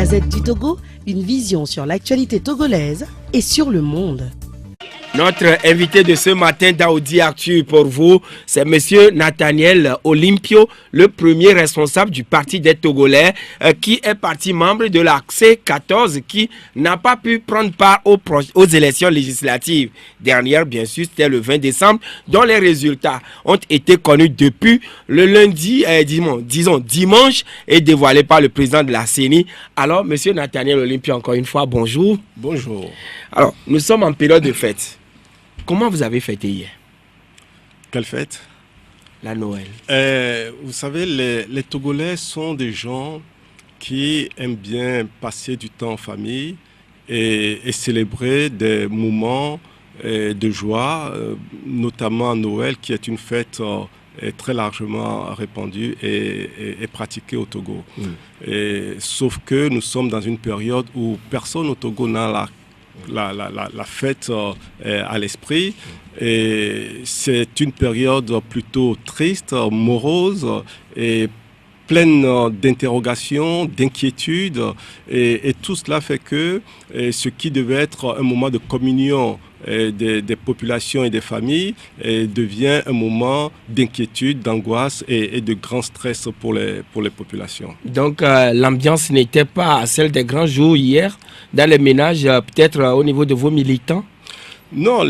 Gazette du Togo, une vision sur l'actualité togolaise et sur le monde. Notre invité de ce matin, Daoudi Arthur, pour vous, c'est Monsieur Nathaniel Olympio, le premier responsable du Parti des Togolais, qui est parti membre de la C14, qui n'a pas pu prendre part aux élections législatives. Dernière, bien sûr, c'était le 20 décembre, dont les résultats ont été connus depuis le lundi, dimanche, et dévoilés par le président de la CENI. Alors, Monsieur Nathaniel Olympio, encore une fois, bonjour. Bonjour. Alors, nous sommes en période de fête. Comment vous avez fêté hier? Quelle fête? La Noël. Vous savez, les Togolais sont des gens qui aiment bien passer du temps en famille et célébrer des moments de joie, notamment Noël, qui est une fête très largement répandue et pratiquée au Togo. Sauf que nous sommes dans une période où personne au Togo n'a la fête à l'esprit, et c'est une période plutôt triste, morose et pleine d'interrogations, d'inquiétudes, et tout cela fait que ce qui devait être un moment de communion des populations et des familles devient un moment d'inquiétude, d'angoisse et de grand stress pour les populations. Donc l'ambiance n'était pas celle des grands jours hier dans les ménages, peut-être au niveau de vos militants? Non,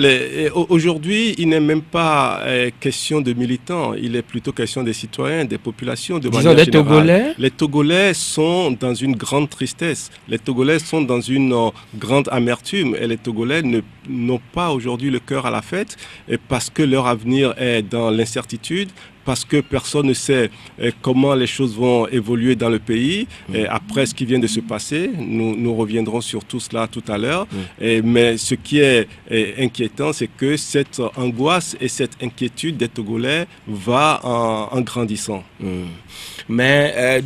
aujourd'hui, il n'est même pas question de militants, il est plutôt question des citoyens, des populations de manière générale. Togolais? Les Togolais sont dans une grande tristesse, les Togolais sont dans une grande amertume, et les Togolais n'ont pas aujourd'hui le cœur à la fête, parce que leur avenir est dans l'incertitude, parce que personne ne sait comment les choses vont évoluer dans le pays. Et après ce qui vient de se passer, nous reviendrons sur tout cela tout à l'heure. Mais ce qui est inquiétant, c'est que cette angoisse et cette inquiétude des Togolais va en grandissant. Mais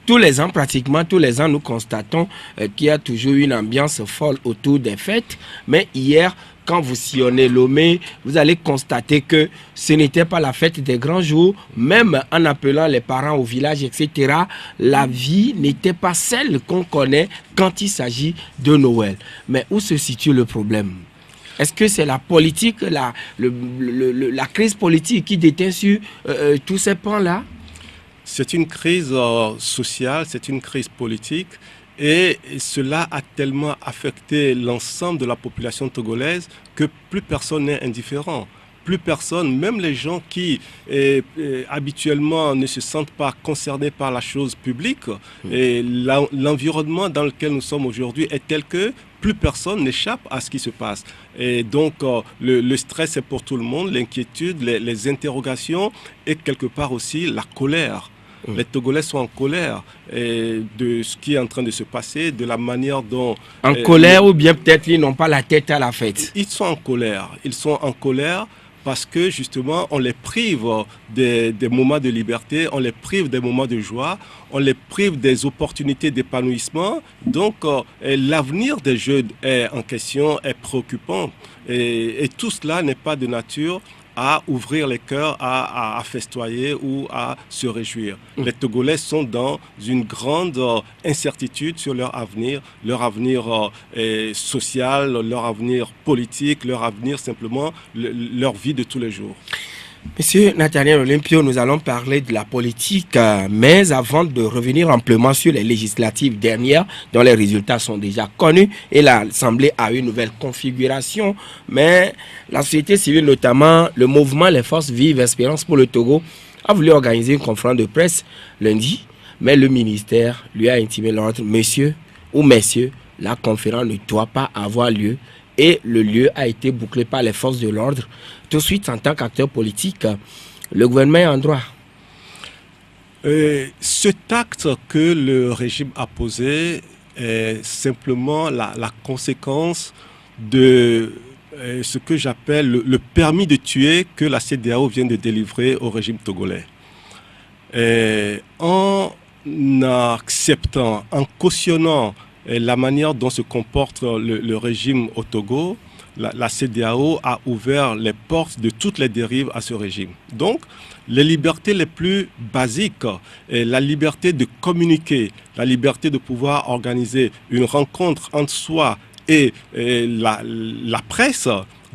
tous les ans, pratiquement tous les ans, nous constatons qu'il y a toujours une ambiance folle autour des fêtes. Mais hier, quand vous sillonnez Lomé, vous allez constater que ce n'était pas la fête des grands jours. Même en appelant les parents au village, etc., la vie n'était pas celle qu'on connaît quand il s'agit de Noël. Mais où se situe le problème? Est-ce que c'est la politique, la crise politique qui détient sur tous ces pans-là? C'est une crise sociale, c'est une crise politique. Et cela a tellement affecté l'ensemble de la population togolaise que plus personne n'est indifférent. Plus personne, même les gens qui habituellement ne se sentent pas concernés par la chose publique, et l'environnement dans lequel nous sommes aujourd'hui est tel que plus personne n'échappe à ce qui se passe. Et donc le stress est pour tout le monde, l'inquiétude, les interrogations et quelque part aussi la colère. Les Togolais sont en colère de ce qui est en train de se passer, de la manière dont... En colère ou bien peut-être ils n'ont pas la tête à la fête? Ils sont en colère. Ils sont en colère parce que justement on les prive des moments de liberté, on les prive des moments de joie, on les prive des opportunités d'épanouissement. Donc l'avenir des jeunes est en question, est préoccupant. Et tout cela n'est pas de nature à ouvrir les cœurs, à festoyer ou à se réjouir. Les Togolais sont dans une grande incertitude sur leur avenir social, leur avenir politique, leur avenir simplement, leur vie de tous les jours. Monsieur Nathaniel Olympio, nous allons parler de la politique, mais avant de revenir amplement sur les législatives dernières, dont les résultats sont déjà connus, et l'Assemblée a une nouvelle configuration, mais la société civile, notamment le mouvement Les Forces Vives Espérance pour le Togo, a voulu organiser une conférence de presse lundi, mais le ministère lui a intimé l'ordre, monsieur ou messieurs, la conférence ne doit pas avoir lieu, et le lieu a été bouclé par les forces de l'ordre. Tout de suite, en tant qu'acteur politique, le gouvernement est en droit. Cet acte que le régime a posé est simplement la conséquence de ce que j'appelle le permis de tuer que la CEDEAO vient de délivrer au régime togolais. En acceptant, en cautionnant la manière dont se comporte le régime au Togo, la CEDEAO a ouvert les portes de toutes les dérives à ce régime. Donc, les libertés les plus basiques, la liberté de communiquer, la liberté de pouvoir organiser une rencontre entre soi et la presse,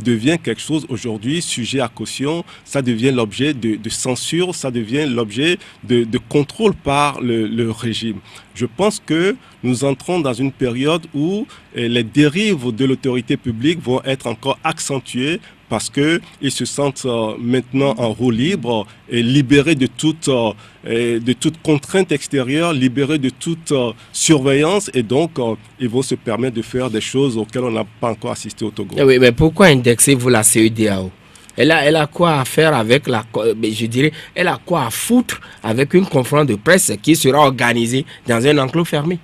devient quelque chose aujourd'hui sujet à caution, ça devient l'objet de censure, ça devient l'objet de contrôle par le régime. Je pense que nous entrons dans une période où les dérives de l'autorité publique vont être encore accentuées parce qu'ils se sentent maintenant en roue libre et libérés de toute contrainte extérieure, libérés de toute surveillance et donc ils vont se permettre de faire des choses auxquelles on n'a pas encore assisté au Togo. Oui, mais pourquoi indexez-vous la CEDEAO? Elle a quoi à faire avec elle a quoi à foutre avec une conférence de presse qui sera organisée dans un enclos fermé?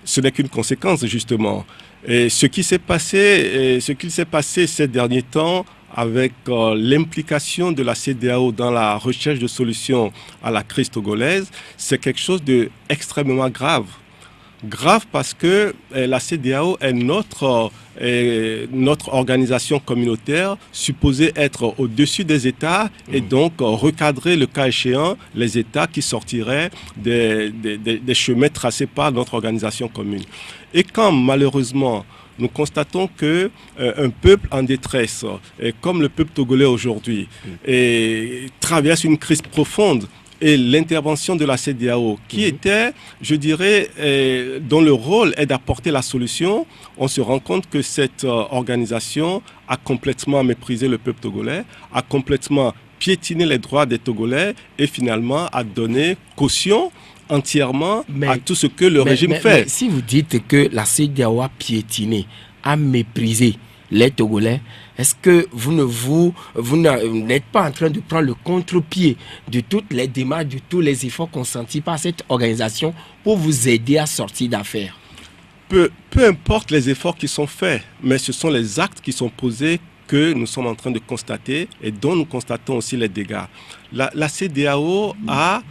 Ce n'est qu'une conséquence justement. Et ce qui s'est passé ces derniers temps avec l'implication de la CEDEAO dans la recherche de solutions à la crise togolaise, c'est quelque chose d'extrêmement grave. Grave parce que la CEDEAO est notre organisation communautaire supposée être au-dessus des États et donc recadrer le cas échéant les États qui sortiraient des chemins tracés par notre organisation commune. Et quand malheureusement nous constatons que un peuple en détresse, comme le peuple togolais aujourd'hui, traverse une crise profonde, et l'intervention de la CEDEAO, qui était, je dirais, dont le rôle est d'apporter la solution, on se rend compte que cette organisation a complètement méprisé le peuple togolais, a complètement piétiné les droits des Togolais et finalement a donné caution entièrement à tout ce que le régime fait. Mais si vous dites que la CEDEAO a piétiné, a méprisé les Togolais, est-ce que vous n'êtes pas en train de prendre le contre-pied de toutes les démarches, de tous les efforts consentis par cette organisation pour vous aider à sortir d'affaires? Peu importe les efforts qui sont faits, mais ce sont les actes qui sont posés que nous sommes en train de constater et dont nous constatons aussi les dégâts. La CEDEAO a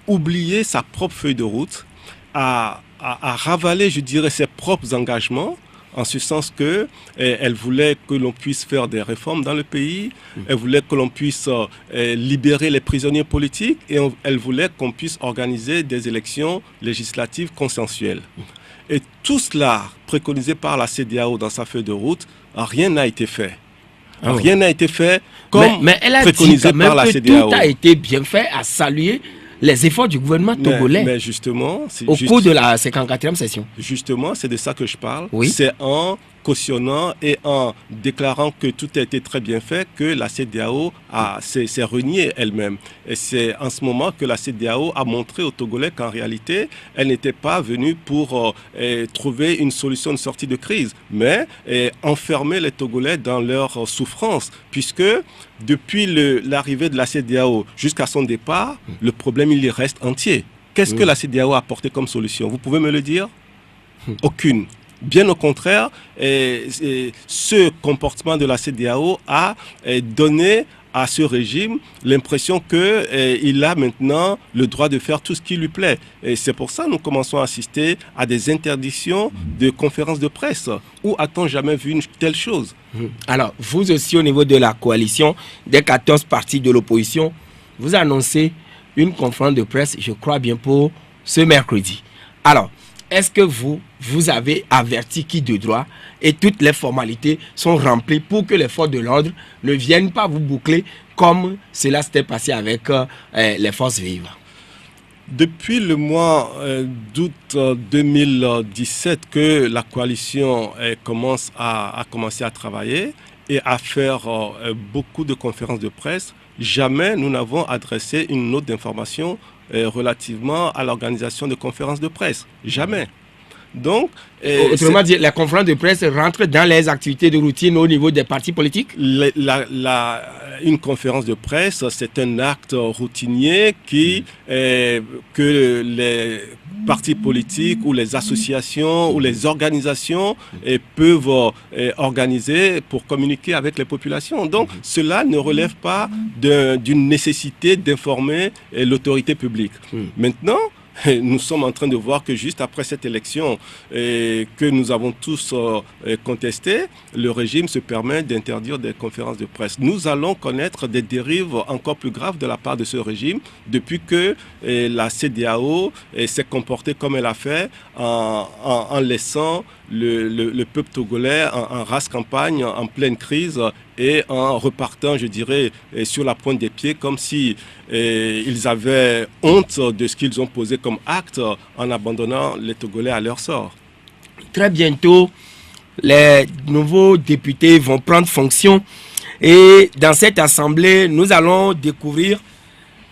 oublié sa propre feuille de route, a ravalé, je dirais, ses propres engagements, en ce sens que elle voulait que l'on puisse faire des réformes dans le pays, elle voulait que l'on puisse libérer les prisonniers politiques et elle voulait qu'on puisse organiser des élections législatives consensuelles. Et tout cela, préconisé par la CEDEAO dans sa feuille de route, rien n'a été fait. Rien n'a été fait comme mais elle a préconisé dit par la que CEDEAO. Tout a été bien fait, à saluer les efforts du gouvernement togolais mais justement, au cours de la 54e session. Justement, c'est de ça que je parle. Oui. C'est en cautionnant et en déclarant que tout a été très bien fait que la CEDEAO s'est reniée elle-même. Et c'est en ce moment que la CEDEAO a montré aux Togolais qu'en réalité, elle n'était pas venue pour trouver une solution de sortie de crise, mais enfermer les Togolais dans leur souffrance, puisque depuis l'arrivée de la CEDEAO jusqu'à son départ, le problème il y reste entier. Qu'est-ce que la CEDEAO a apporté comme solution? Vous pouvez me le dire? Aucune. Bien au contraire, ce comportement de la CEDEAO a donné à ce régime l'impression qu'il a maintenant le droit de faire tout ce qui lui plaît. Et c'est pour ça que nous commençons à assister à des interdictions de conférences de presse. Où a-t-on jamais vu une telle chose? Alors, vous aussi, au niveau de la coalition des 14 partis de l'opposition, vous annoncez une conférence de presse, je crois bien, pour ce mercredi. Alors, est-ce que vous avez averti qui de droit et toutes les formalités sont remplies pour que les forces de l'ordre ne viennent pas vous boucler comme cela s'était passé avec les forces vives? Depuis le mois d'août 2017 que la coalition commence à travailler et à faire beaucoup de conférences de presse, jamais nous n'avons adressé une note d'information relativement à l'organisation de conférences de presse. Jamais. Donc, autrement dit, les conférences de presse rentrent dans les activités de routine au niveau des partis politiques? Une conférence de presse, c'est un acte routinier que les partis politiques ou les associations ou les organisations peuvent organiser pour communiquer avec les populations. Donc, cela ne relève pas d'une nécessité d'informer l'autorité publique. Maintenant, nous sommes en train de voir que juste après cette élection que nous avons tous contestée, le régime se permet d'interdire des conférences de presse. Nous allons connaître des dérives encore plus graves de la part de ce régime depuis que la CEDEAO s'est comportée comme elle a fait en laissant le peuple togolais en race campagne, en pleine crise et en repartant, je dirais, sur la pointe des pieds comme si ils avaient honte de ce qu'ils ont posé comme acte en abandonnant les Togolais à leur sort. Très bientôt, les nouveaux députés vont prendre fonction et dans cette assemblée, nous allons découvrir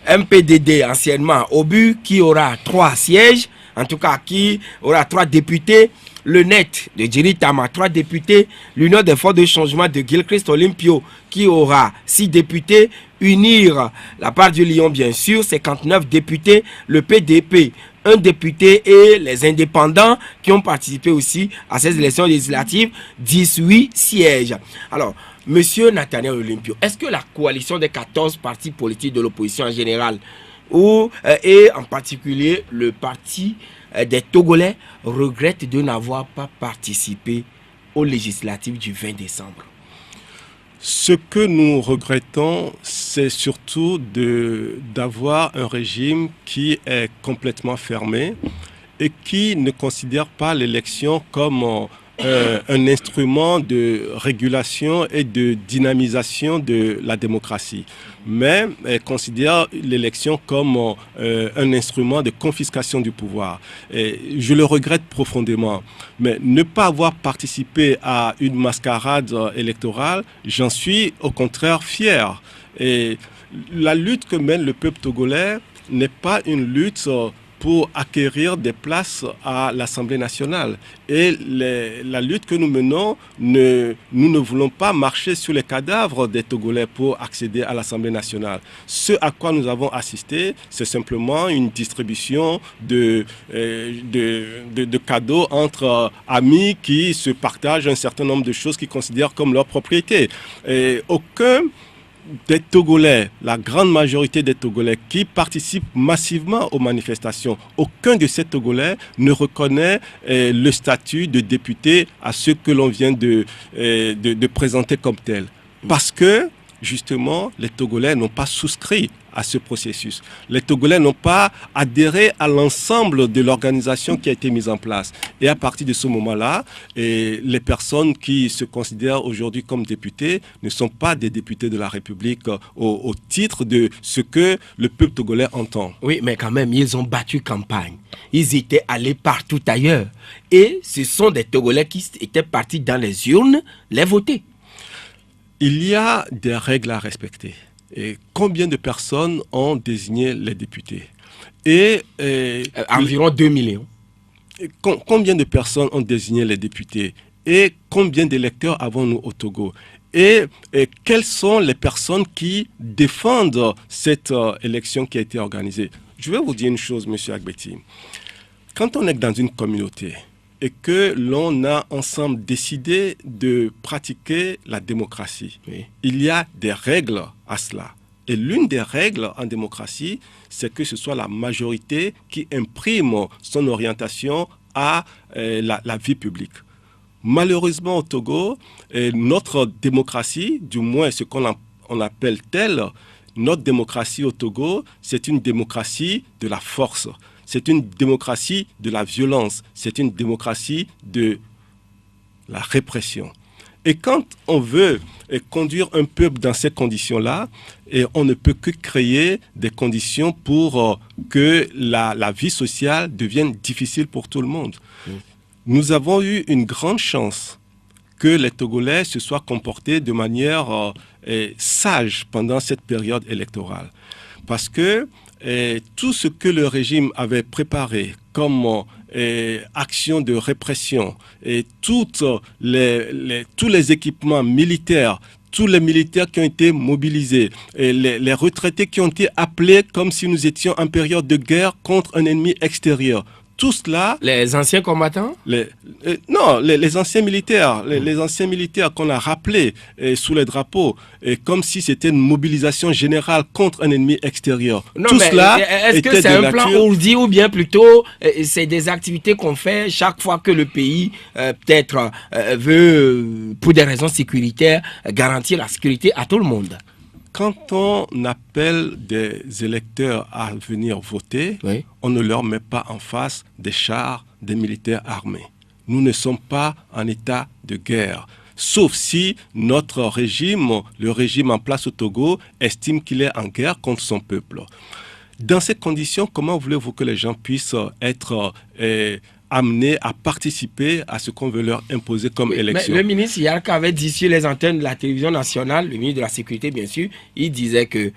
un PDD anciennement Obu qui aura 3 sièges, en tout cas qui aura 3 députés. Le NET de Djiri Tama, 3 députés. L'Union des forces de changement de Gilchrist Olympio, qui aura 6 députés. Unir, la part du Lion, bien sûr, 59 députés. Le PDP, 1 député. Et les indépendants qui ont participé aussi à ces élections législatives, 18 sièges. Alors, Monsieur Nathaniel Olympio, est-ce que la coalition des 14 partis politiques de l'opposition en général, et en particulier le parti des Togolais, regrettent de n'avoir pas participé aux législatives du 20 décembre? Ce que nous regrettons, c'est surtout d'avoir un régime qui est complètement fermé et qui ne considère pas l'élection comme un instrument de régulation et de dynamisation de la démocratie, mais considère l'élection comme un instrument de confiscation du pouvoir. Et je le regrette profondément, mais ne pas avoir participé à une mascarade électorale, j'en suis au contraire fier. Et la lutte que mène le peuple togolais n'est pas une lutte pour acquérir des places à l'Assemblée nationale. Et la lutte que nous menons, nous ne voulons pas marcher sur les cadavres des Togolais pour accéder à l'Assemblée nationale. Ce à quoi nous avons assisté, c'est simplement une distribution de cadeaux entre amis qui se partagent un certain nombre de choses qu'ils considèrent comme leur propriété. Et aucun des Togolais, la grande majorité des Togolais qui participent massivement aux manifestations, aucun de ces Togolais ne reconnaît le statut de député à ce que l'on vient de présenter comme tel. Parce que, justement, les Togolais n'ont pas souscrit à ce processus. Les Togolais n'ont pas adhéré à l'ensemble de l'organisation qui a été mise en place. Et à partir de ce moment-là, les personnes qui se considèrent aujourd'hui comme députés ne sont pas des députés de la République au titre de ce que le peuple togolais entend. Oui, mais quand même, ils ont battu campagne. Ils étaient allés partout ailleurs. Et ce sont des Togolais qui étaient partis dans les urnes les voter. Il y a des règles à respecter. Et combien de personnes ont désigné les députés? Environ 2 millions. Combien de personnes ont désigné les députés? Et combien d'électeurs avons-nous au Togo? Et quelles sont les personnes qui défendent cette élection qui a été organisée? Je vais vous dire une chose, M. Agbeti. Quand on est dans une communauté et que l'on a ensemble décidé de pratiquer la démocratie, oui, il y a des règles à cela. Et l'une des règles en démocratie, c'est que ce soit la majorité qui imprime son orientation à la vie publique. Malheureusement au Togo, notre démocratie, du moins ce qu'on appelle telle, notre démocratie au Togo, c'est une démocratie de la force. C'est une démocratie de la violence. C'est une démocratie de la répression. Et quand on veut conduire un peuple dans ces conditions-là, on ne peut que créer des conditions pour que la vie sociale devienne difficile pour tout le monde. Nous avons eu une grande chance que les Togolais se soient comportés de manière sage pendant cette période électorale. Parce que tout ce que le régime avait préparé comme actions de répression et tous les équipements militaires, tous les militaires qui ont été mobilisés, et les retraités qui ont été appelés comme si nous étions en période de guerre contre un ennemi extérieur, tout cela... Les anciens combattants? Non, les anciens militaires, les anciens militaires qu'on a rappelés sous les drapeaux, comme si c'était une mobilisation générale contre un ennemi extérieur. Non, Tout mais cela est-ce que c'est un plan ourdi ou bien plutôt c'est des activités qu'on fait chaque fois que le pays peut-être veut, pour des raisons sécuritaires, garantir la sécurité à tout le monde? Quand on appelle des électeurs à venir voter, Oui. on ne leur met pas en face des chars, des militaires armés. Nous ne sommes pas en état de guerre. Sauf si notre régime, le régime en place au Togo, estime qu'il est en guerre contre son peuple. Dans ces conditions, comment voulez-vous que les gens puissent être amenés à participer à ce qu'on veut leur imposer comme élection? Mais le ministre Yarka avait dit sur les antennes de la télévision nationale, le ministre de la Sécurité bien sûr, il disait que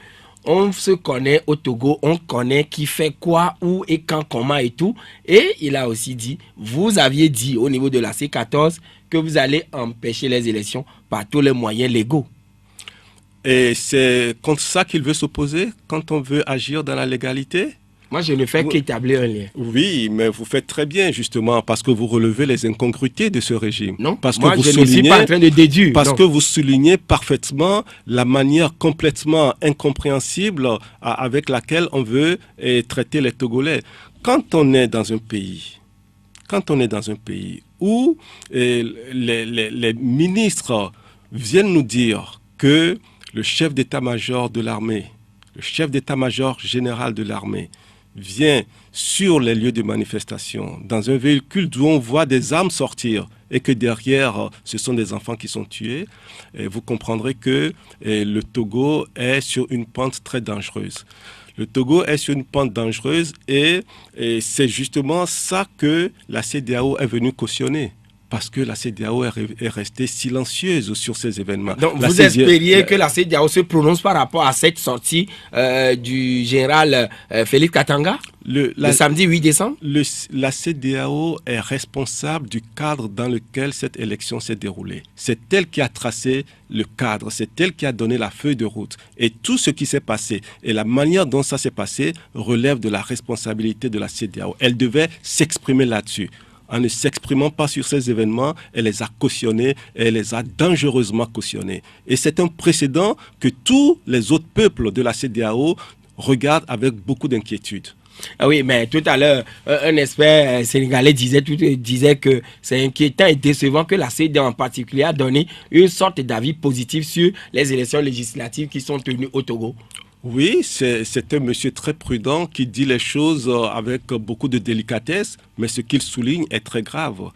on se connaît au Togo, on connaît qui fait quoi, où et quand, comment et tout. Et il a aussi dit, vous aviez dit au niveau de la C14 que vous allez empêcher les élections par tous les moyens légaux. Et c'est contre ça qu'il veut s'opposer quand on veut agir dans la légalité? Moi, je ne fais qu'établir un lien. Oui, mais vous faites très bien, justement, parce que vous relevez les incongruités de ce régime. Non, parce moi, que vous je ne suis pas en train de déduire. Parce non. que vous soulignez parfaitement la manière complètement incompréhensible avec laquelle on veut traiter les Togolais. Quand on est dans un pays où les ministres viennent nous dire que le chef d'état-major de l'armée, le chef d'état-major général de l'armée, vient sur les lieux de manifestation, dans un véhicule d'où on voit des armes sortir et que derrière, ce sont des enfants qui sont tués, et vous comprendrez que le Togo est sur une pente très dangereuse. Le Togo est sur une pente dangereuse et c'est justement ça que la CEDEAO est venue cautionner. Parce que la CEDEAO est restée silencieuse sur ces événements. Donc vous espériez que la CEDEAO se prononce par rapport à cette sortie du général Félix Katanga le samedi 8 décembre? La CEDEAO est responsable du cadre dans lequel cette élection s'est déroulée. C'est elle qui a tracé le cadre, c'est elle qui a donné la feuille de route. Et tout ce qui s'est passé et la manière dont ça s'est passé relève de la responsabilité de la CEDEAO. Elle devait s'exprimer là-dessus. En ne s'exprimant pas sur ces événements, elle les a cautionnés et elle les a dangereusement cautionnés. Et c'est un précédent que tous les autres peuples de la CEDEAO regardent avec beaucoup d'inquiétude. Ah oui, mais tout à l'heure, un expert sénégalais disait que c'est inquiétant et décevant que la CEDEAO en particulier a donné une sorte d'avis positif sur les élections législatives qui sont tenues au Togo. Oui, c'est un monsieur très prudent qui dit les choses avec beaucoup de délicatesse, mais ce qu'il souligne est très grave.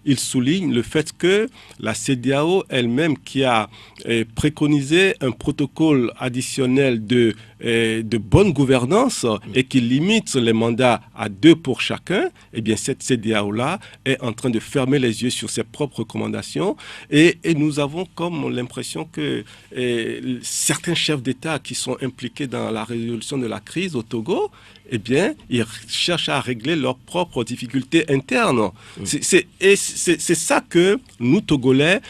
Il souligne le fait que la CEDEAO elle-même qui a préconisé un protocole additionnel de bonne gouvernance et qui limite les mandats à 2 pour chacun, eh bien cette CEDEAO-là est en train de fermer les yeux sur ses propres recommandations et nous avons comme l'impression que certains chefs d'État qui sont impliqués dans la résolution de la crise au Togo, eh bien, ils cherchent à régler leurs propres difficultés internes. C'est ça que nous, Togolais,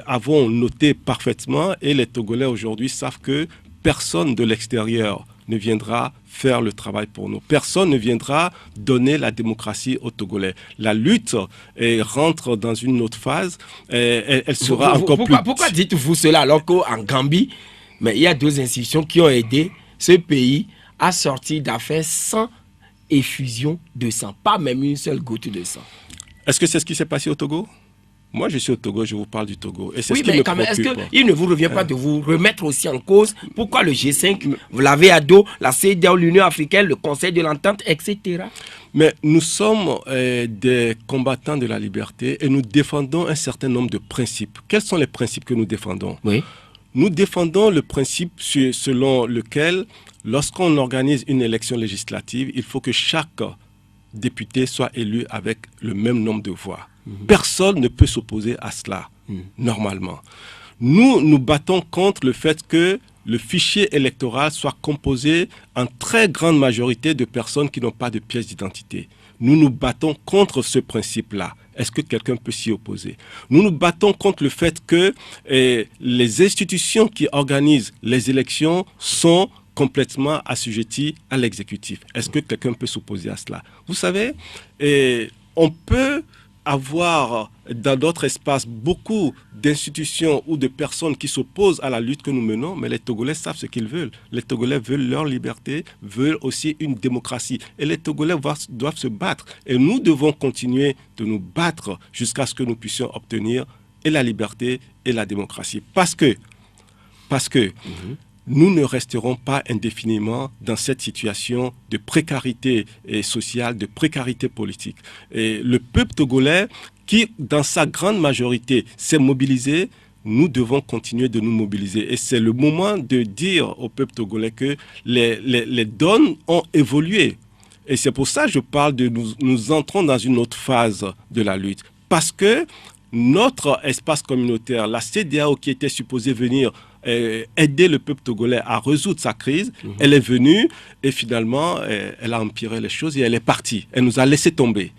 avons noté parfaitement et les Togolais aujourd'hui savent que personne de l'extérieur ne viendra faire le travail pour nous. Personne ne viendra donner la démocratie aux Togolais. La lutte rentre dans une autre phase. Elle sera encore plus... Pourquoi dites-vous cela alors qu'en Gambie, mais il y a 2 institutions qui ont aidé ce pays à sortir d'affaires sans effusion de sang, pas même une seule goutte de sang? Est-ce que c'est ce qui s'est passé au Togo? Moi, je suis au Togo, je vous parle du Togo. Et c'est oui, ce qui me préoccupe. Est-ce qu'il ne vous revient pas de vous remettre aussi en cause? Pourquoi le G5, vous l'avez à dos, la CEDEAO, l'Union africaine, le Conseil de l'Entente, etc. Mais nous sommes des combattants de la liberté et nous défendons un certain nombre de principes. Quels sont les principes que nous défendons? Oui. Nous défendons le principe selon lequel, lorsqu'on organise une élection législative, il faut que chaque député soit élu avec le même nombre de voix. Personne ne peut s'opposer à cela, normalement. Nous nous battons contre le fait que le fichier électoral soit composé en très grande majorité de personnes qui n'ont pas de pièce d'identité. Nous nous battons contre ce principe-là. Est-ce que quelqu'un peut s'y opposer? Nous nous battons contre le fait que les institutions qui organisent les élections sont complètement assujettis à l'exécutif. Est-ce que quelqu'un peut s'opposer à cela? Vous savez, on peut avoir dans d'autres espaces beaucoup d'institutions ou de personnes qui s'opposent à la lutte que nous menons, mais les Togolais savent ce qu'ils veulent. Les Togolais veulent leur liberté, veulent aussi une démocratie. Et les Togolais doivent se battre. Et nous devons continuer de nous battre jusqu'à ce que nous puissions obtenir et la liberté et la démocratie. Parce que nous ne resterons pas indéfiniment dans cette situation de précarité sociale, de précarité politique. Et le peuple togolais, qui dans sa grande majorité s'est mobilisé, nous devons continuer de nous mobiliser. Et c'est le moment de dire au peuple togolais que les donnes ont évolué. Et c'est pour ça que je parle de nous entrons dans une autre phase de la lutte. Parce que notre espace communautaire, la CEDEAO qui était supposée venir aider le peuple togolais à résoudre sa crise, elle est venue et finalement, elle a empiré les choses et elle est partie. Elle nous a laissé tomber.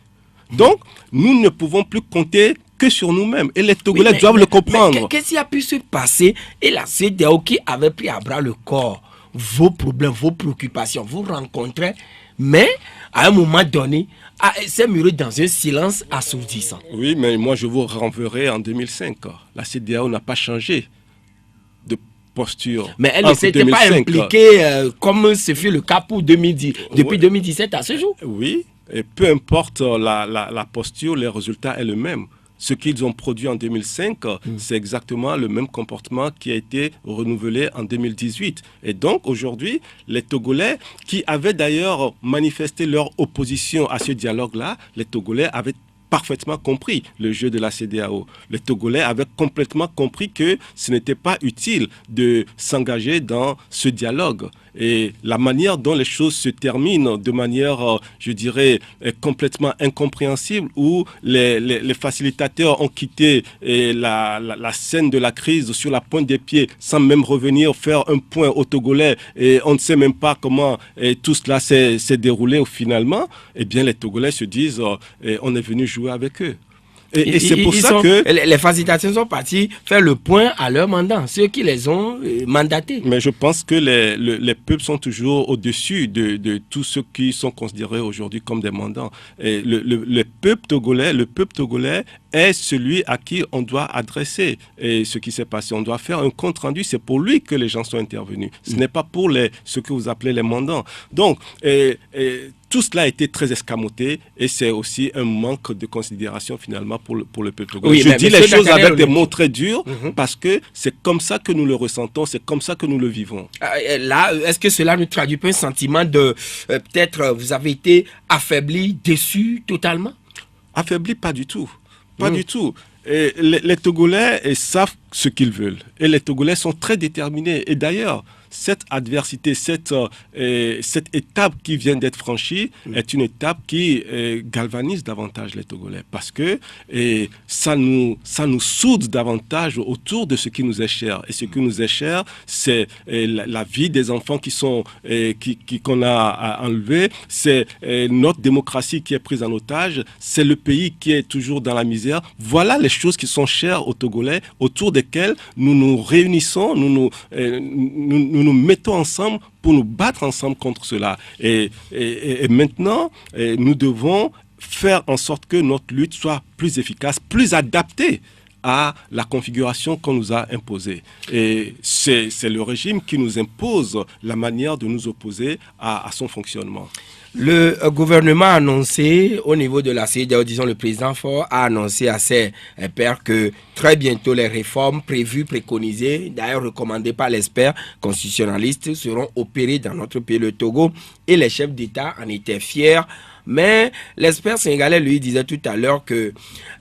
Donc, nous ne pouvons plus compter que sur nous-mêmes. Et les Togolais doivent le comprendre. Qu'est-ce qui a pu se passer? Et la CEDEAO qui avait pris à bras le corps vos problèmes, vos préoccupations, vous rencontrez, mais à un moment donné, s'est muré dans un silence assourdissant. Oui, mais moi je vous renverrai en 2005. La CEDEAO n'a pas changé de posture. Mais elle ne s'était pas impliquée comme ce fut le cas pour 2010, depuis 2017 à ce jour. Oui, et peu importe la posture, les résultats est le même. Ce qu'ils ont produit en 2005, c'est exactement le même comportement qui a été renouvelé en 2018. Et donc, aujourd'hui, les Togolais, qui avaient d'ailleurs manifesté leur opposition à ce dialogue-là, les Togolais avaient parfaitement compris le jeu de la CEDEAO. Les Togolais avaient complètement compris que ce n'était pas utile de s'engager dans ce dialogue. Et la manière dont les choses se terminent de manière, je dirais, complètement incompréhensible, où les facilitateurs ont quitté la scène de la crise sur la pointe des pieds sans même revenir faire un point aux Togolais, et on ne sait même pas comment tout cela s'est déroulé finalement, eh bien les Togolais se disent on est venu jouer avec eux. Et c'est pour ça que les facilitateurs sont partis faire le point à leur mandant, ceux qui les ont mandatés. Mais je pense que les peuples sont toujours au-dessus de tous ceux qui sont considérés aujourd'hui comme des mandants. Et le peuple togolais est celui à qui on doit adresser ce qui s'est passé. On doit faire un compte rendu. C'est pour lui que les gens sont intervenus. Ce n'est pas pour ce que vous appelez les mandants. Donc, tout cela a été très escamoté et c'est aussi un manque de considération finalement pour le peuple togolais. Oui, je dis les choses avec des mots très durs parce que c'est comme ça que nous le ressentons, c'est comme ça que nous le vivons. Là, est-ce que cela ne traduit pas un sentiment de peut-être vous avez été affaibli, déçu totalement? Affaibli, pas du tout. Pas du tout. Et les Togolais savent ce qu'ils veulent. Et les Togolais sont très déterminés. Et d'ailleurs, cette adversité, cette étape qui vient d'être franchie est une étape qui galvanise davantage les Togolais parce que ça nous soude davantage autour de ce qui nous est cher. Et ce qui nous est cher, c'est la vie des enfants qu'on a enlevés, c'est notre démocratie qui est prise en otage, c'est le pays qui est toujours dans la misère. Voilà les choses qui sont chères aux Togolais, autour desquelles nous nous réunissons, nous nous mettons ensemble pour nous battre ensemble contre cela. Et maintenant, nous devons faire en sorte que notre lutte soit plus efficace, plus adaptée à la configuration qu'on nous a imposée. Et c'est le régime qui nous impose la manière de nous opposer à son fonctionnement. Le gouvernement a annoncé au niveau de la CEDEAO, disons le président Faure a annoncé à ses pairs que très bientôt les réformes prévues, préconisées, d'ailleurs recommandées par l'expert constitutionnaliste, seront opérées dans notre pays, le Togo, et les chefs d'État en étaient fiers. Mais l'expert sénégalais lui disait tout à l'heure que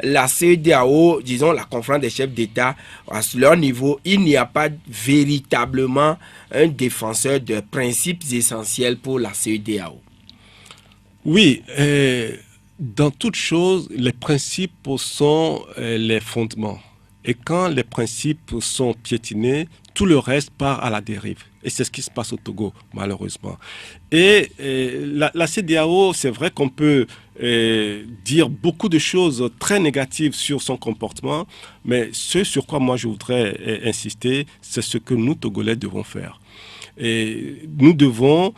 la CEDEAO, disons la conférence des chefs d'État, à leur niveau, il n'y a pas véritablement un défenseur de principes essentiels pour la CEDEAO. Oui, dans toute chose, les principes sont les fondements. Et quand les principes sont piétinés, tout le reste part à la dérive. Et c'est ce qui se passe au Togo, malheureusement. Et la CEDEAO, c'est vrai qu'on peut dire beaucoup de choses très négatives sur son comportement, mais ce sur quoi moi je voudrais insister, c'est ce que nous, Togolais, devons faire. nous devons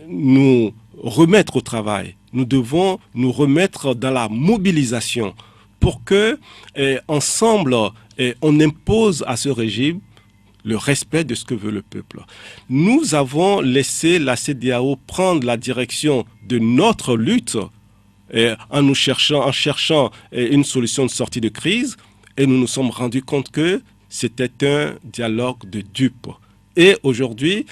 nous remettre au travail. Nous devons nous remettre dans la mobilisation pour que, ensemble, on impose à ce régime le respect de ce que veut le peuple. Nous avons laissé la CEDEAO prendre la direction de notre lutte en cherchant une solution de sortie de crise, et nous nous sommes rendus compte que c'était un dialogue de dupes. Et aujourd'hui,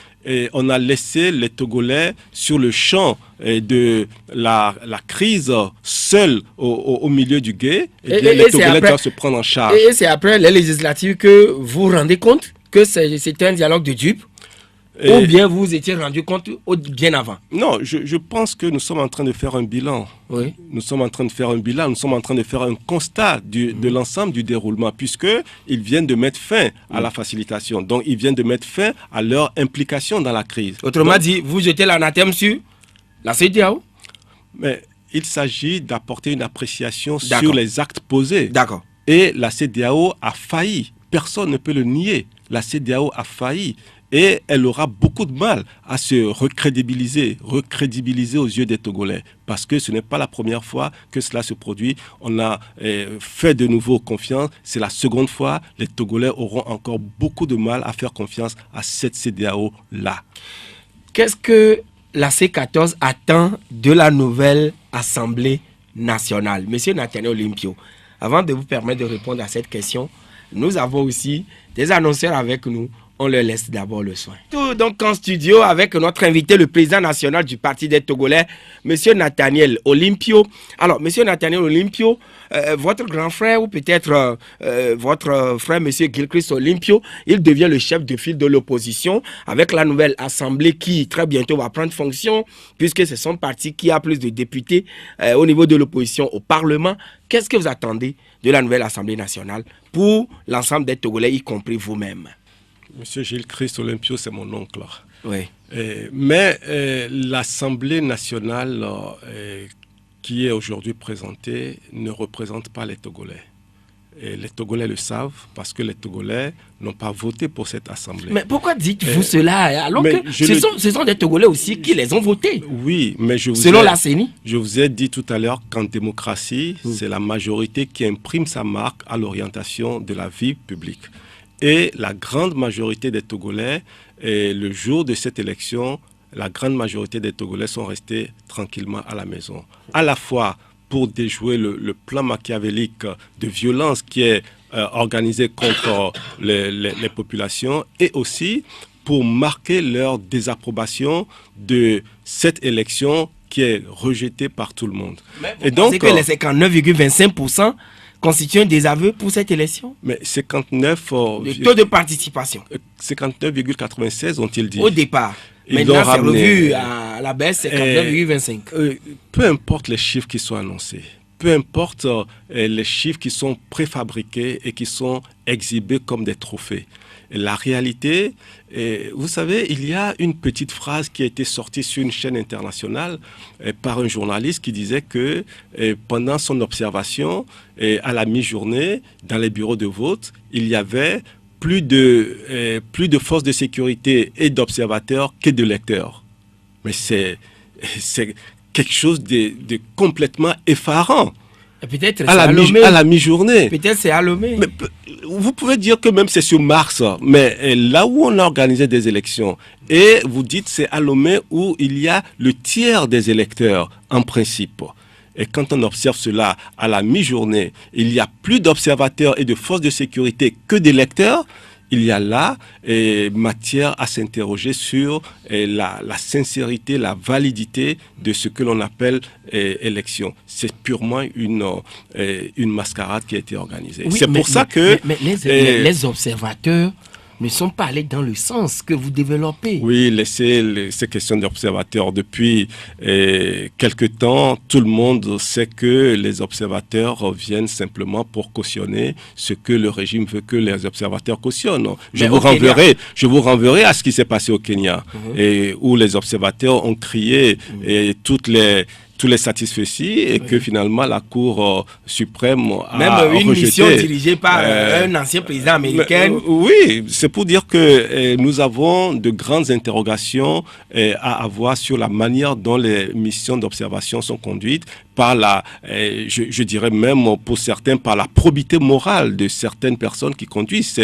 on a laissé les Togolais sur le champ de la crise seuls au milieu du gué. Et bien, les Togolais doivent se prendre en charge. Et c'est après les législatives que vous vous rendez compte que c'était un dialogue de dupes? Ou bien vous vous étiez rendu compte bien avant? Non, je pense que nous sommes en train de faire un bilan. Oui. Nous sommes en train de faire un bilan, nous sommes en train de faire un constat de l'ensemble du déroulement, puisqu'ils viennent de mettre fin à la facilitation. Donc, ils viennent de mettre fin à leur implication dans la crise. Autrement dit, vous jetez l'anathème sur la CEDEAO? Mais il s'agit d'apporter une appréciation sur les actes posés. D'accord. Et la CEDEAO a failli. Personne ne peut le nier. La CEDEAO a failli. Et elle aura beaucoup de mal à se recrédibiliser aux yeux des Togolais. Parce que ce n'est pas la première fois que cela se produit. On a fait de nouveau confiance. C'est la seconde fois. Les Togolais auront encore beaucoup de mal à faire confiance à cette CEDEAO-là. Qu'est-ce que la C14 attend de la nouvelle Assemblée nationale? Monsieur Nathaniel Olympio, avant de vous permettre de répondre à cette question, nous avons aussi des annonceurs avec nous. On leur laisse d'abord le soin. Tout donc en studio avec notre invité, le président national du Parti des Togolais, monsieur Nathaniel Olympio. Alors, monsieur Nathaniel Olympio, votre grand frère ou peut-être votre frère, monsieur Gilchrist Olympio, il devient le chef de file de l'opposition avec la nouvelle assemblée qui très bientôt va prendre fonction puisque c'est son parti qui a plus de députés au niveau de l'opposition au Parlement. Qu'est-ce que vous attendez de la nouvelle assemblée nationale pour l'ensemble des Togolais, y compris vous-même? Monsieur Gilchrist Olympio, c'est mon oncle. Oui. Mais l'Assemblée nationale qui est aujourd'hui présentée ne représente pas les Togolais. Et les Togolais le savent parce que les Togolais n'ont pas voté pour cette Assemblée. Mais pourquoi dites-vous cela alors que ce sont des Togolais aussi qui les ont votés? Oui, mais selon la CENI. Je vous ai dit tout à l'heure qu'en démocratie, c'est la majorité qui imprime sa marque à l'orientation de la vie publique. Et la grande majorité des Togolais, le jour de cette élection, la grande majorité des Togolais sont restés tranquillement à la maison. À la fois pour déjouer le plan machiavélique de violence qui est organisé contre les populations et aussi pour marquer leur désapprobation de cette élection qui est rejetée par tout le monde. Mais vous pensez que les 59,25% constitue un désaveu pour cette élection? Mais 59... le taux de participation. 59,96 ont-ils dit. Au départ. Maintenant, c'est revu à la baisse, c'est 59,25. Peu importe les chiffres qui sont annoncés, peu importe les chiffres qui sont préfabriqués et qui sont exhibés comme des trophées. La réalité, vous savez, il y a une petite phrase qui a été sortie sur une chaîne internationale par un journaliste qui disait que pendant son observation, à la mi-journée, dans les bureaux de vote, il y avait plus de forces de sécurité et d'observateurs que de lecteurs. Mais c'est quelque chose de complètement effarant. Peut-être à la mi-journée. Peut-être c'est à Lomé. Vous pouvez dire que même c'est sur Mars, mais là où on a organisé des élections, et vous dites c'est à Lomé où il y a le tiers des électeurs en principe. Et quand on observe cela à la mi-journée, il y a plus d'observateurs et de forces de sécurité que d'électeurs. Il y a là matière à s'interroger sur la sincérité, la validité de ce que l'on appelle élection. C'est purement une mascarade qui a été organisée. Oui, c'est pour ça que... Mais les observateurs ne sont pas allés dans le sens que vous développez. Oui, ces questions d'observateurs. Depuis quelque temps, tout le monde sait que les observateurs viennent simplement pour cautionner ce que le régime veut que les observateurs cautionnent. Je vous renverrai à ce qui s'est passé au Kenya, où les observateurs ont crié toutes les tous les satisfecit et que finalement la Cour suprême a même une rejeté. mission dirigée par un ancien président américain. Oui, c'est pour dire que nous avons de grandes interrogations à avoir sur la manière dont les missions d'observation sont conduites, par je dirais même pour certains, par la probité morale de certaines personnes qui conduisent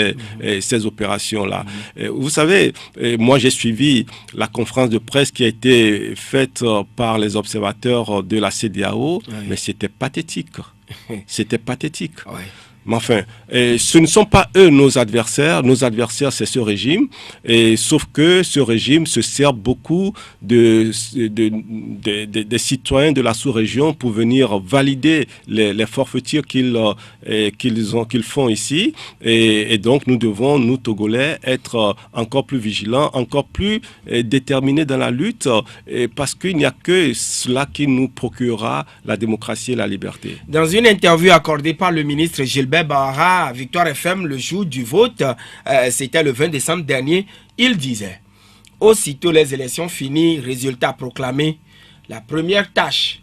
ces opérations-là. Vous savez, moi j'ai suivi la conférence de presse qui a été faite par les observateurs de la CEDEAO, mais c'était pathétique. C'était pathétique. Ouais. Mais enfin, ce ne sont pas eux nos adversaires. Nos adversaires, c'est ce régime. Sauf que ce régime se sert beaucoup des citoyens de la sous-région pour venir valider les forfaitures qu'ils font ici. Et donc, nous devons, nous, Togolais, être encore plus vigilants, encore plus déterminés dans la lutte, parce qu'il n'y a que cela qui nous procurera la démocratie et la liberté. Dans une interview accordée par le ministre Gilbert Bahara à Victoire FM le jour du vote, c'était le 20 décembre dernier, il disait: aussitôt les élections finies, résultats proclamés, la première tâche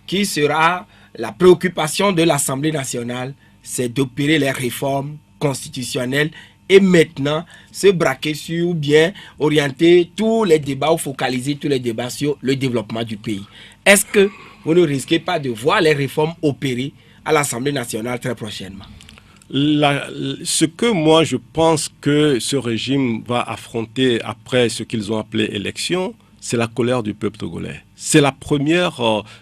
qui sera la préoccupation de l'Assemblée nationale, c'est d'opérer les réformes constitutionnelles et maintenant se braquer sur ou bien orienter tous les débats ou focaliser tous les débats sur le développement du pays. Est-ce que vous ne risquez pas de voir les réformes opérées à l'Assemblée nationale très prochainement? Ce que moi je pense que ce régime va affronter après ce qu'ils ont appelé élection, c'est la colère du peuple togolais. C'est la première,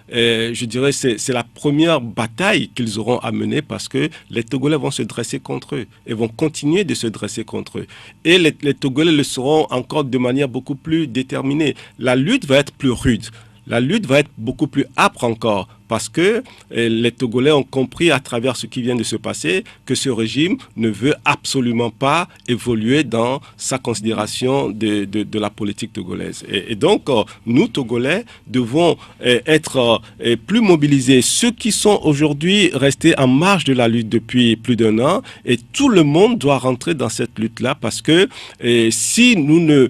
je dirais, c'est la première bataille qu'ils auront à mener, parce que les Togolais vont se dresser contre eux et vont continuer de se dresser contre eux. Et les Togolais le seront encore de manière beaucoup plus déterminée. La lutte va être plus rude. La lutte va être beaucoup plus âpre encore, parce que les Togolais ont compris à travers ce qui vient de se passer que ce régime ne veut absolument pas évoluer dans sa considération de la politique togolaise. Et donc, nous, Togolais, devons être plus mobilisés. Ceux qui sont aujourd'hui restés en marge de la lutte depuis plus d'un an, et tout le monde doit rentrer dans cette lutte-là, parce que si nous ne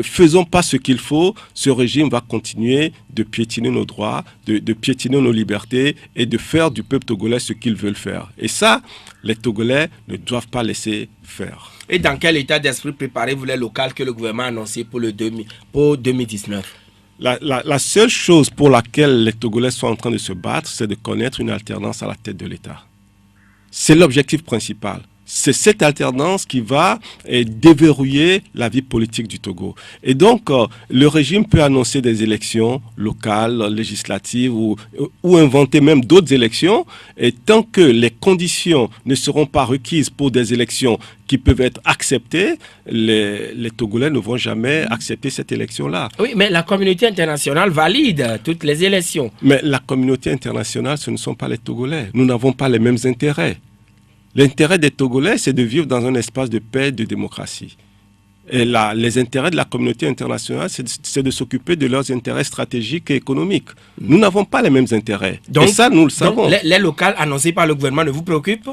faisons pas ce qu'il faut, ce régime va continuer de piétiner nos droits, de piétiner nos libertés et de faire du peuple togolais ce qu'ils veulent faire. Et ça, les Togolais ne doivent pas laisser faire. Et dans quel état d'esprit préparez-vous les locales que le gouvernement a annoncées pour 2019? La seule chose pour laquelle les Togolais sont en train de se battre, c'est de connaître une alternance à la tête de l'État. C'est l'objectif principal. C'est cette alternance qui va déverrouiller la vie politique du Togo. Et donc, le régime peut annoncer des élections locales, législatives ou inventer même d'autres élections. Et tant que les conditions ne seront pas requises pour des élections qui peuvent être acceptées, les Togolais ne vont jamais accepter cette élection-là. Oui, mais la communauté internationale valide toutes les élections. Mais la communauté internationale, ce ne sont pas les Togolais. Nous n'avons pas les mêmes intérêts. L'intérêt des Togolais, c'est de vivre dans un espace de paix et de démocratie. Et là, les intérêts de la communauté internationale, c'est de s'occuper de leurs intérêts stratégiques et économiques. Nous n'avons pas les mêmes intérêts. Donc, et ça, nous le savons. Donc, les locales annoncées par le gouvernement ne vous préoccupent?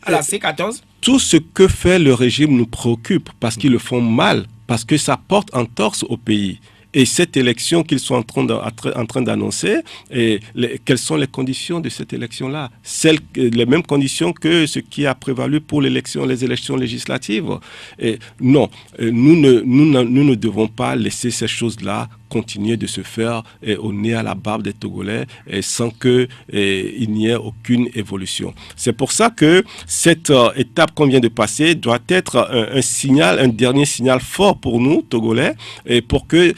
À la C14? Tout ce que fait le régime nous préoccupe, parce qu'ils le font mal, parce que ça porte entorse au pays. Et cette élection qu'ils sont en train d'annoncer, quelles sont les conditions de cette élection-là? Les mêmes conditions que ce qui a prévalu pour les élections législatives. Et non, nous ne devons pas laisser ces choses-là continuer de se faire au nez à la barbe des Togolais sans qu'il n'y ait aucune évolution. C'est pour ça que cette étape qu'on vient de passer doit être un dernier signal fort pour nous, Togolais, et pour que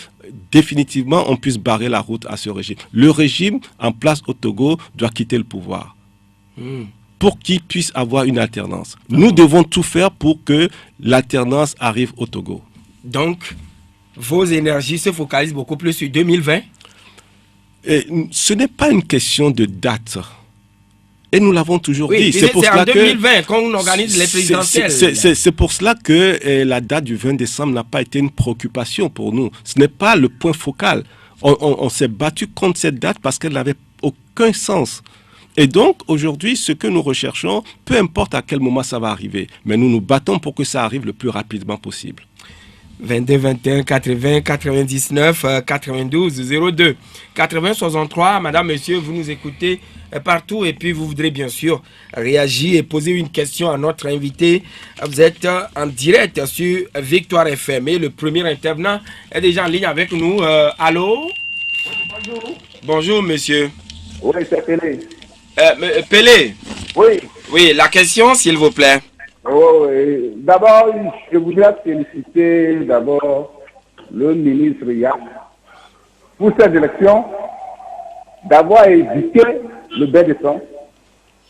définitivement on puisse barrer la route à ce régime. Le régime en place au Togo doit quitter le pouvoir. Pour qu'il puisse avoir une alternance. Nous devons tout faire pour que l'alternance arrive au Togo. Donc, vos énergies se focalisent beaucoup plus sur 2020? Ce n'est pas une question de date. Et nous l'avons toujours dit. C'est en 2020 qu'on organise les présidentielles. C'est pour cela que la date du 20 décembre n'a pas été une préoccupation pour nous. Ce n'est pas le point focal. On s'est battu contre cette date parce qu'elle n'avait aucun sens. Et donc, aujourd'hui, ce que nous recherchons, peu importe à quel moment ça va arriver, mais nous nous battons pour que ça arrive le plus rapidement possible. 22 21 80 99 92 02 80 63. Madame, monsieur, vous nous écoutez partout et puis vous voudrez bien sûr réagir et poser une question à notre invité. Vous êtes en direct sur Victoire FM et le premier intervenant est déjà en ligne avec nous. Allô? Bonjour. Bonjour, monsieur. Oui, c'est Pelé. Pelé? Oui. Oui, la question, s'il vous plaît. Oh, oui. D'abord, je voudrais féliciter d'abord le ministre Yann pour cette élection, d'avoir évité le bain de sang,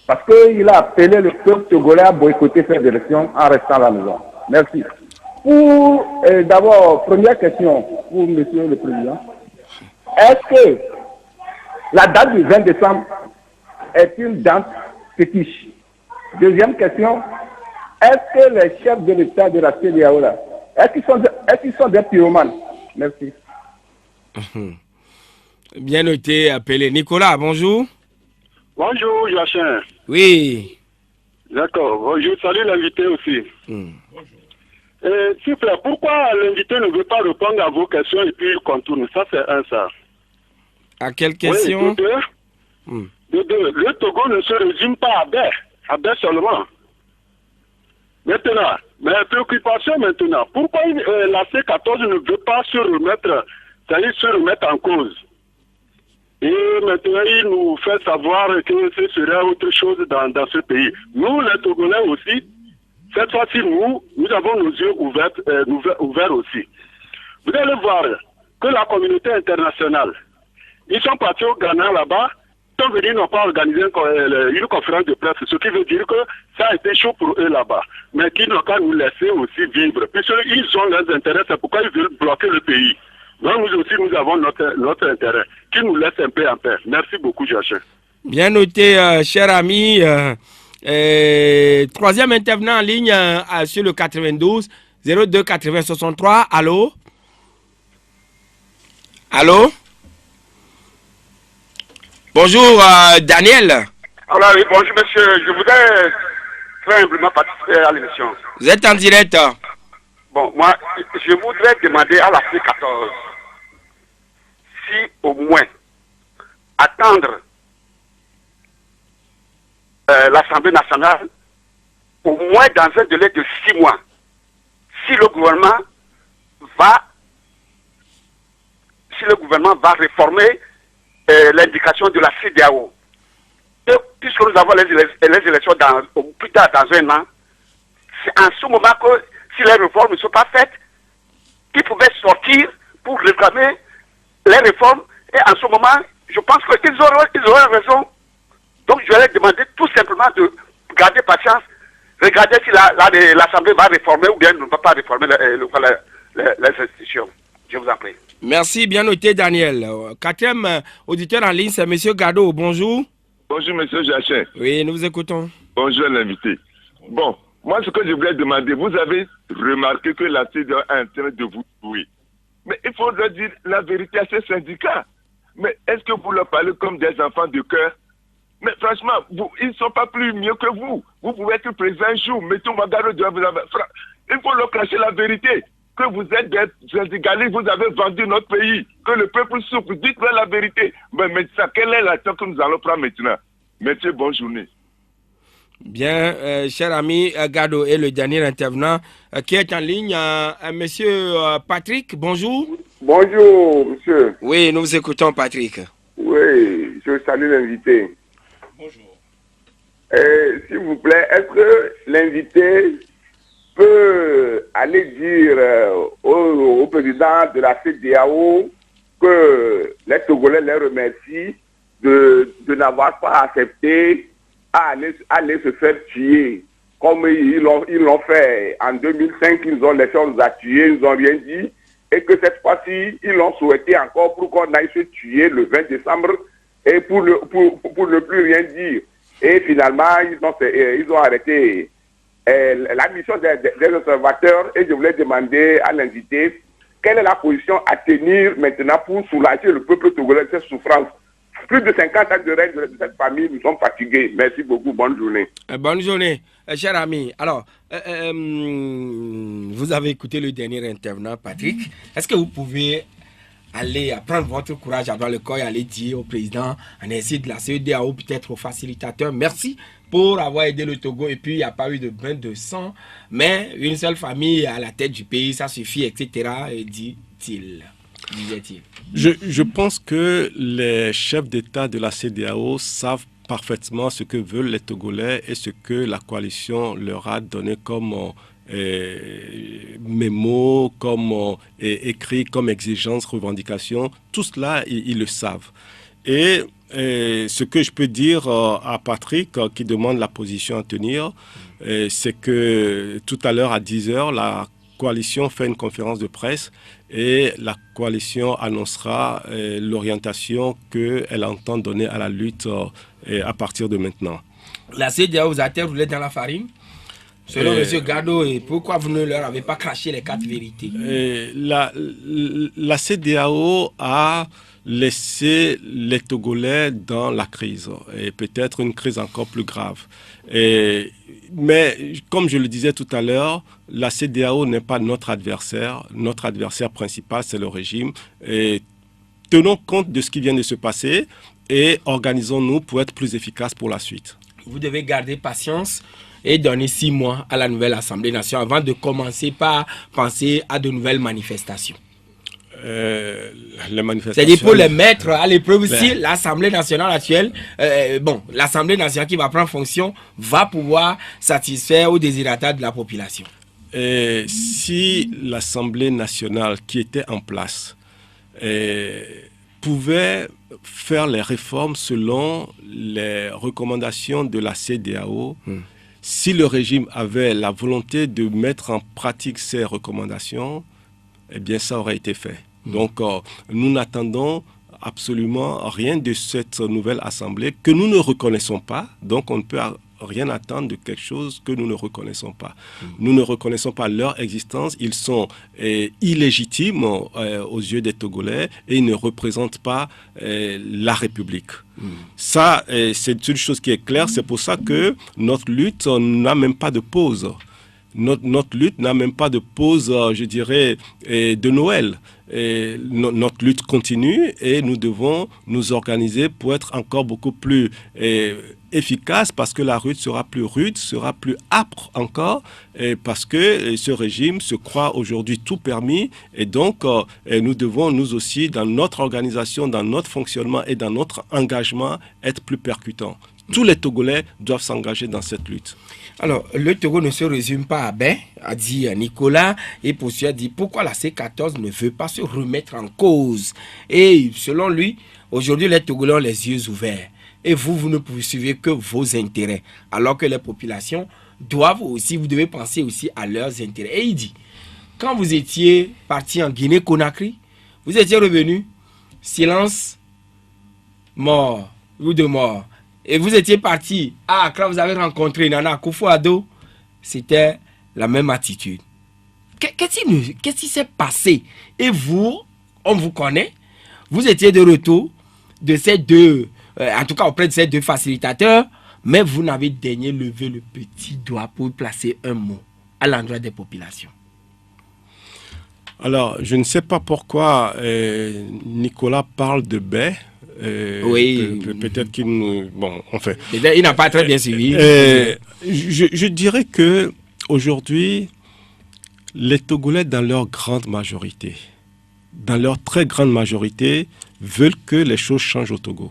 parce qu'il a appelé le peuple togolais à boycotter cette élection en restant à la maison. Merci. Pour d'abord, première question pour monsieur le président. Est-ce que la date du 20 décembre est une date fétiche? Deuxième question, est-ce que les chefs de l'État de la CEDEAO là, est-ce qu'ils sont des pyromanes? Merci. Bien noté, appelé. Nicolas, bonjour. Bonjour, Joachim. Oui. D'accord. Bonjour, salut l'invité aussi. S'il vous plaît, pourquoi l'invité ne veut pas répondre à vos questions et puis il contourne? Ça, c'est un, ça. À quelle question? Oui, de deux. Le Togo ne se résume pas à Baie seulement. Maintenant, mes préoccupations maintenant, pourquoi la C14 ne veut pas se remettre, c'est-à-dire se remettre en cause? Et maintenant, il nous fait savoir que ce serait autre chose dans ce pays. Nous, les Togolais aussi, cette fois-ci, nous avons nos yeux ouverts aussi. Vous allez voir que la communauté internationale, ils sont partis au Ghana là-bas, ils sont venus, n'ont pas organisé une conférence de presse, ce qui veut dire que ça a été chaud pour eux là-bas, mais qu'ils n'ont qu'à nous laisser aussi vivre. Puisqu'ils ont leurs intérêts, c'est pourquoi ils veulent bloquer le pays. Donc nous aussi, nous avons notre intérêt, qu'ils nous laissent un peu en paix. Merci beaucoup, Joachim. Bien noté, cher ami. Troisième intervenant en ligne sur le 92 02 80 63. Allô? Allô? Bonjour, Daniel. Alors oui, bonjour monsieur, je voudrais très humblement participer à l'émission. Vous êtes en direct. Bon, moi, je voudrais demander à la C14 si au moins attendre l'Assemblée nationale au moins dans un délai de 6 mois. Si le gouvernement va réformer l'indication de la CEDEAO. Et puisque nous avons les élections plus tard dans un an, c'est en ce moment que si les réformes ne sont pas faites, qu'ils pouvaient sortir pour réclamer les réformes. Et en ce moment, je pense qu'ils auront raison. Donc je vais leur demander tout simplement de garder patience, regarder si l'Assemblée va réformer ou bien ne va pas réformer les institutions. Je vous en prie. Merci, bien noté Daniel. Quatrième auditeur en ligne, c'est M. Gado. Bonjour. Bonjour M. Jachin. Oui, nous vous écoutons. Bonjour l'invité. Bon, moi ce que je voulais demander, vous avez remarqué que la CEDEAO est en train de vous tuer. Mais il faudrait dire la vérité à ces syndicats. Mais est-ce que vous leur parlez comme des enfants de cœur? Mais franchement, ils ne sont pas plus mieux que vous. Vous pouvez être présent un jour, mettons Magaro de vous. Il faut leur cacher la vérité. Que vous êtes des syndicalistes, vous avez vendu notre pays. Que le peuple souffre, dites-leur la vérité. Mais maintenant, quelle est l'action que nous allons prendre maintenant? Monsieur, bonne journée. Bien, cher ami Gado et le dernier intervenant qui est en ligne, monsieur Patrick, bonjour. Bonjour, monsieur. Oui, nous vous écoutons, Patrick. Oui, je salue l'invité. Bonjour. S'il vous plaît, est-ce que l'invité peut aller dire au président de la CEDEAO que les Togolais les remercient de n'avoir pas accepté à aller se faire tuer comme ils l'ont fait en 2005, ils ont laissé, on nous a tués, ils n'ont rien dit, et que cette fois-ci, ils l'ont souhaité encore pour qu'on aille se tuer le 20 décembre et pour ne plus rien dire. Et finalement, ils ont arrêté la mission des observateurs et je voulais demander à l'invité quelle est la position à tenir maintenant pour soulager le peuple togolais de cette souffrance. plus de 50 ans de règne de cette famille, nous sommes fatigués. Merci beaucoup, bonne journée. Bonne journée, cher ami. Alors, vous avez écouté le dernier intervenant, Patrick. Est-ce que vous pouvez aller prendre votre courage à bras le corps et aller dire au président, en ainsi de la CEDEAO, peut-être au facilitateur, merci pour avoir aidé le Togo, et puis il n'y a pas eu de bain de sang, mais une seule famille à la tête du pays, ça suffit, etc., dit-il. Je pense que les chefs d'État de la CEDEAO savent parfaitement ce que veulent les Togolais et ce que la coalition leur a donné comme mémo, comme écrit, comme exigence, revendication. Tout cela, ils le savent. Et ce que je peux dire à Patrick, qui demande la position à tenir, c'est que tout à l'heure à 10h, la coalition fait une conférence de presse et la coalition annoncera l'orientation qu'elle entend donner à la lutte à partir de maintenant. La CEDEAO vous a-t-elle roulé dans la farine? Selon M. Gado, et pourquoi vous ne leur avez pas craché les 4 vérités? La CEDEAO a laissé les Togolais dans la crise, et peut-être une crise encore plus grave. Mais comme je le disais tout à l'heure, la CEDEAO n'est pas notre adversaire. Notre adversaire principal, c'est le régime. Et tenons compte de ce qui vient de se passer et organisons-nous pour être plus efficaces pour la suite. Vous devez garder patience et donner 6 mois à la nouvelle Assemblée nationale avant de commencer par penser à de nouvelles manifestations. Les manifestations... C'est-à-dire pour les mettre à l'épreuve si l'Assemblée nationale actuelle, l'Assemblée nationale qui va prendre fonction va pouvoir satisfaire aux désirata de la population. Si l'Assemblée nationale qui était en place pouvait faire les réformes selon les recommandations de la CEDEAO, si le régime avait la volonté de mettre en pratique ces recommandations, eh bien ça aurait été fait. Donc nous n'attendons absolument rien de cette nouvelle assemblée que nous ne reconnaissons pas. Donc on ne peut rien attendre de quelque chose que nous ne reconnaissons pas. Nous ne reconnaissons pas leur existence. Ils sont illégitimes aux yeux des Togolais et ils ne représentent pas la République. Ça, c'est une chose qui est claire. C'est pour ça que notre lutte n'a même pas de pause. Notre lutte n'a même pas de pause, je dirais, de Noël. Notre lutte continue et nous devons nous organiser pour être encore beaucoup plus efficace parce que la lutte sera plus rude, sera plus âpre encore parce que ce régime se croit aujourd'hui tout permis et donc nous devons nous aussi dans notre organisation, dans notre fonctionnement et dans notre engagement être plus percutants. Tous les Togolais doivent s'engager dans cette lutte. Alors, le Togo ne se résume pas à bain, a dit Nicolas, et Poussu a dit pourquoi la C14 ne veut pas se remettre en cause. Et selon lui, aujourd'hui, les Togolais ont les yeux ouverts. Et vous ne poursuivez que vos intérêts. Alors que les populations doivent aussi, vous devez penser aussi à leurs intérêts. Et il dit, quand vous étiez parti en Guinée-Conakry, vous étiez revenu, silence, mort, ou de mort. Et vous étiez parti à Accra, vous avez rencontré Nana Akufo-Addo, c'était la même attitude. Qu'est-ce qui s'est passé? Et vous, on vous connaît, vous étiez de retour de ces deux, en tout cas auprès de ces deux facilitateurs, mais vous n'avez daigné lever le petit doigt pour placer un mot à l'endroit des populations. Alors, je ne sais pas pourquoi Nicolas parle de baie. Oui. Peut-être qu'il nous... Bon, enfin... Il n'a pas très bien suivi. Je dirais que aujourd'hui, les Togolais, dans leur grande majorité, dans leur très grande majorité, veulent que les choses changent au Togo.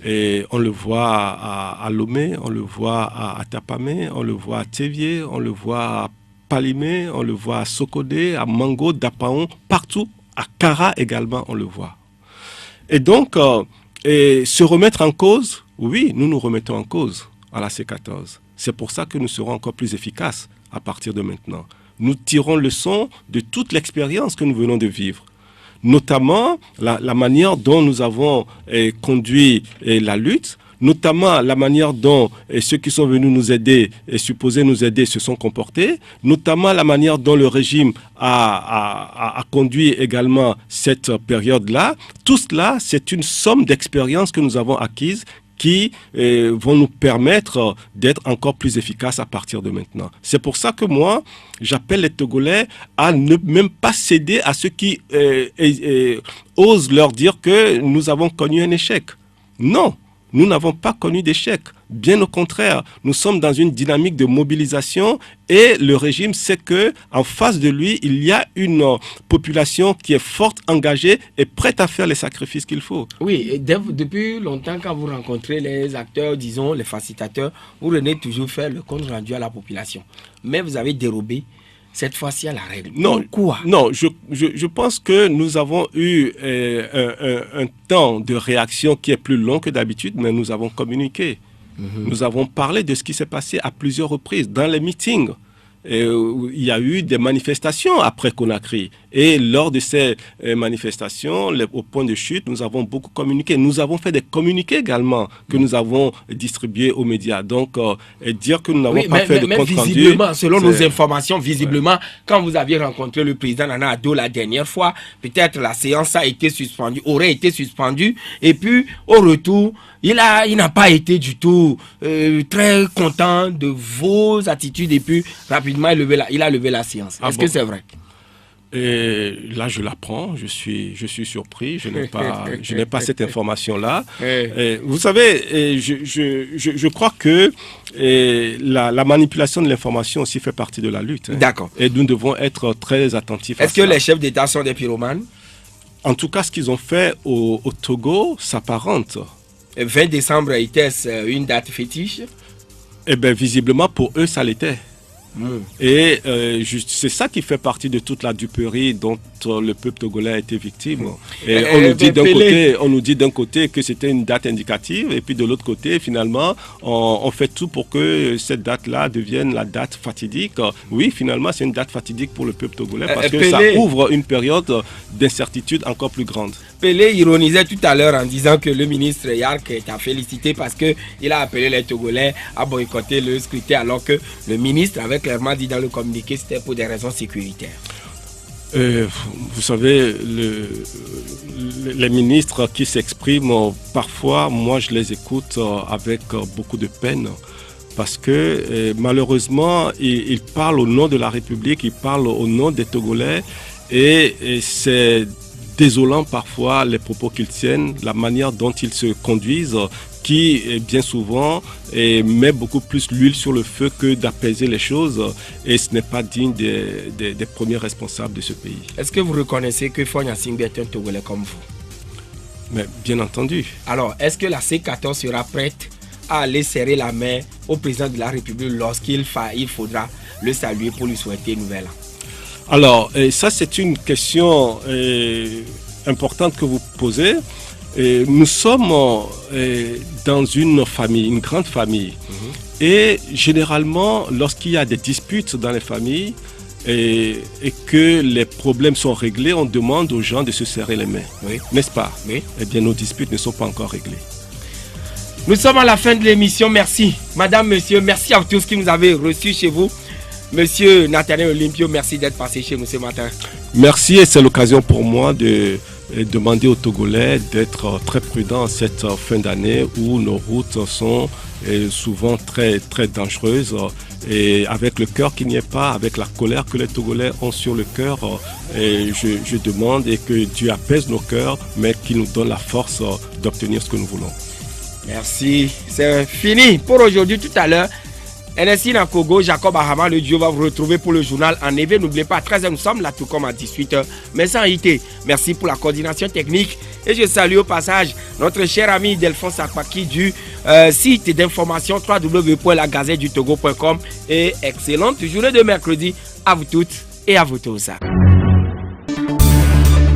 Et on le voit à Lomé, on le voit à Tapamé, on le voit à Thévié, on le voit à Palimé, on le voit à Sokodé, à Mango, Dapaon, partout, à Kara également, on le voit. Et donc, se remettre en cause, oui, nous nous remettons en cause à la C14. C'est pour ça que nous serons encore plus efficaces à partir de maintenant. Nous tirons leçon de toute l'expérience que nous venons de vivre. Notamment la manière dont nous avons conduit la lutte, notamment la manière dont ceux qui sont venus nous aider et supposés nous aider se sont comportés, notamment la manière dont le régime a conduit également cette période-là. Tout cela, c'est une somme d'expériences que nous avons acquises qui vont nous permettre d'être encore plus efficaces à partir de maintenant. C'est pour ça que moi, j'appelle les Togolais à ne même pas céder à ceux qui osent leur dire que nous avons connu un échec. Non, nous n'avons pas connu d'échec. Bien au contraire, nous sommes dans une dynamique de mobilisation et le régime sait que en face de lui, il y a une population qui est forte, engagée et prête à faire les sacrifices qu'il faut. Oui, et depuis longtemps, quand vous rencontrez les acteurs, disons les facilitateurs, vous venez toujours faire le compte rendu à la population. Mais vous avez dérobé cette fois-ci à la règle. Non, pourquoi? Non, je pense que nous avons eu un temps de réaction qui est plus long que d'habitude, mais nous avons communiqué. Nous avons parlé de ce qui s'est passé à plusieurs reprises dans les meetings. Il y a eu des manifestations après Conakry. Et lors de ces manifestations, au point de chute, nous avons beaucoup communiqué. Nous avons fait des communiqués également que nous avons distribués aux médias. Donc, dire que nous n'avons pas fait de compte rendu... Visiblement, selon nos informations, visiblement, quand vous aviez rencontré le président Nana Addo la dernière fois, peut-être la séance a été suspendue, aurait été suspendue. Et puis, au retour, il n'a pas été du tout très content de vos attitudes. Et puis, rapidement, il a levé la séance. Est-ce que c'est vrai? Et là, je l'apprends, je suis surpris, je n'ai pas cette information-là. Vous savez, je crois que la manipulation de l'information aussi fait partie de la lutte. D'accord. Et nous devons être très attentifs à ça. Est-ce que les chefs d'État sont des pyromanes? En tout cas, ce qu'ils ont fait au Togo s'apparente. 20 décembre était-ce une date fétiche? Eh bien, visiblement, pour eux, ça l'était. Et c'est ça qui fait partie de toute la duperie dont le peuple togolais a été victime. Et on nous dit d'un côté que c'était une date indicative, et puis de l'autre côté, finalement, on fait tout pour que cette date-là devienne la date fatidique. Oui, finalement, c'est une date fatidique pour le peuple togolais parce que ça ouvre une période d'incertitude encore plus grande. Pelé ironisait tout à l'heure en disant que le ministre Yark est à féliciter parce qu'il a appelé les Togolais à boycotter le scrutin, alors que le ministre avait clairement dit dans le communiqué que c'était pour des raisons sécuritaires. Vous savez, les ministres qui s'expriment, parfois, moi je les écoute avec beaucoup de peine. Parce que malheureusement, ils parlent au nom de la République, ils parlent au nom des Togolais et c'est désolant parfois les propos qu'ils tiennent, la manière dont ils se conduisent, qui bien souvent met beaucoup plus l'huile sur le feu que d'apaiser les choses, et ce n'est pas digne des premiers responsables de ce pays. Est-ce que vous reconnaissez que Fonya Singbe est un Togolais comme vous? Mais bien entendu. Alors, est-ce que la C14 sera prête à aller serrer la main au président de la République lorsqu'il faudra le saluer pour lui souhaiter une nouvelle an? Alors, ça c'est une question importante que vous posez. Nous sommes dans une famille, une grande famille. Et généralement, lorsqu'il y a des disputes dans les familles et que les problèmes sont réglés, on demande aux gens de se serrer les mains. Oui. N'est-ce pas? Oui. Eh bien, nos disputes ne sont pas encore réglées. Nous sommes à la fin de l'émission. Merci. Madame, monsieur, merci à tous qui nous avez reçus chez vous. Monsieur Nathaniel Olympio, merci d'être passé chez nous ce matin. Merci, et c'est l'occasion pour moi de demander aux Togolais d'être très prudents en cette fin d'année où nos routes sont souvent très, très dangereuses. Et avec le cœur qui n'y est pas, avec la colère que les Togolais ont sur le cœur, je demande et que Dieu apaise nos cœurs, mais qu'il nous donne la force d'obtenir ce que nous voulons. Merci, c'est fini pour aujourd'hui. Tout à l'heure, NSI Nankogo, Jacob Ahama, le duo va vous retrouver pour le journal en EV. N'oubliez pas, à 13h, nous sommes là tout comme à 18h, mais sans IT. Merci pour la coordination technique. Et je salue au passage notre cher ami Delphonse Akpaki du site d'information www.lagazettedutogo.com. Et excellente journée de mercredi à vous toutes et à vous tous.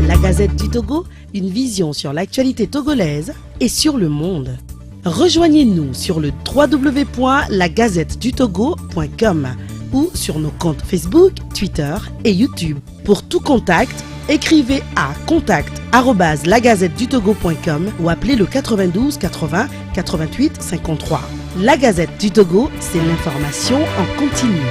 La Gazette du Togo, une vision sur l'actualité togolaise et sur le monde. Rejoignez-nous sur le www.lagazettedutogo.com ou sur nos comptes Facebook, Twitter et YouTube. Pour tout contact, Écrivez à contact@lagazettedutogo.com ou appelez le 92 80 88 53. La Gazette du Togo, c'est l'information en continu.